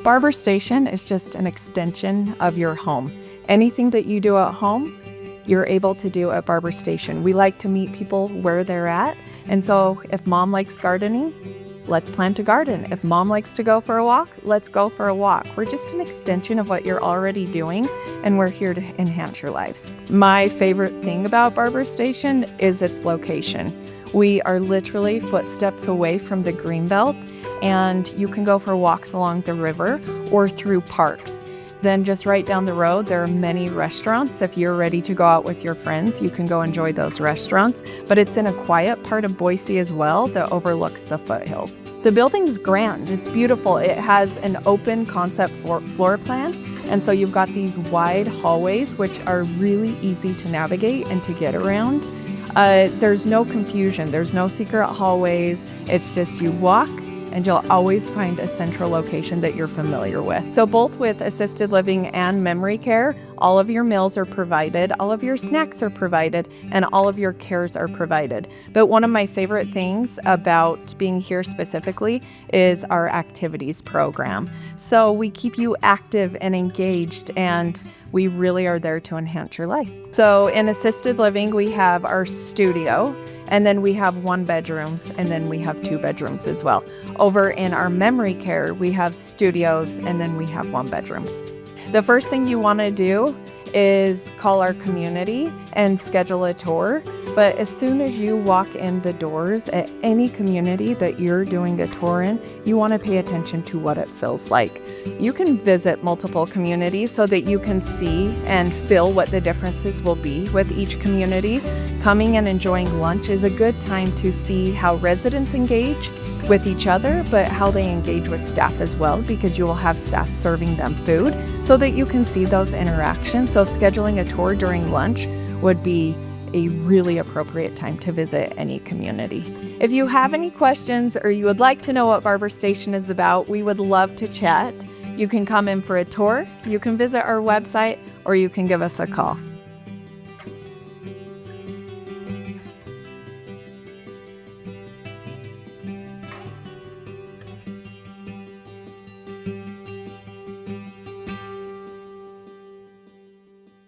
Barber Station is just an extension of your home. Anything that you do at home, you're able to do at Barber Station. We like to meet people where they're at. And so if mom likes gardening, let's plant a garden. If mom likes to go for a walk, let's go for a walk. We're just an extension of what you're already doing, and we're here to enhance your lives. My favorite thing about Barber Station is its location. We are literally footsteps away from the Greenbelt, and you can go for walks along the river or through parks. Then just right down the road, there are many restaurants. If you're ready to go out with your friends, you can go enjoy those restaurants. But it's in a quiet part of Boise as well that overlooks the foothills. The building's grand. It's beautiful. It has an open concept floor plan. And so you've got these wide hallways, which are really easy to navigate and to get around. There's no confusion. There's no secret hallways. It's just you walk, and you'll always find a central location that you're familiar with. So both with assisted living and memory care, all of your meals are provided, all of your snacks are provided, and all of your cares are provided. But one of my favorite things about being here specifically is our activities program. So we keep you active and engaged, and we really are there to enhance your life. So in assisted living, we have our studio, and then we have 1 bedrooms, and then we have 2 bedrooms as well. Over in our memory care, we have studios, and then we have 1 bedrooms. The first thing you want to do is call our community and schedule a tour. But as soon as you walk in the doors at any community that you're doing a tour in, you want to pay attention to what it feels like. You can visit multiple communities so that you can see and feel what the differences will be with each community. Coming and enjoying lunch is a good time to see how residents engage with each other, but how they engage with staff as well, because you will have staff serving them food so that you can see those interactions. So scheduling a tour during lunch would be a really appropriate time to visit any community. If you have any questions or you would like to know what Barber Station is about, we would love to chat. You can come in for a tour, you can visit our website, or you can give us a call.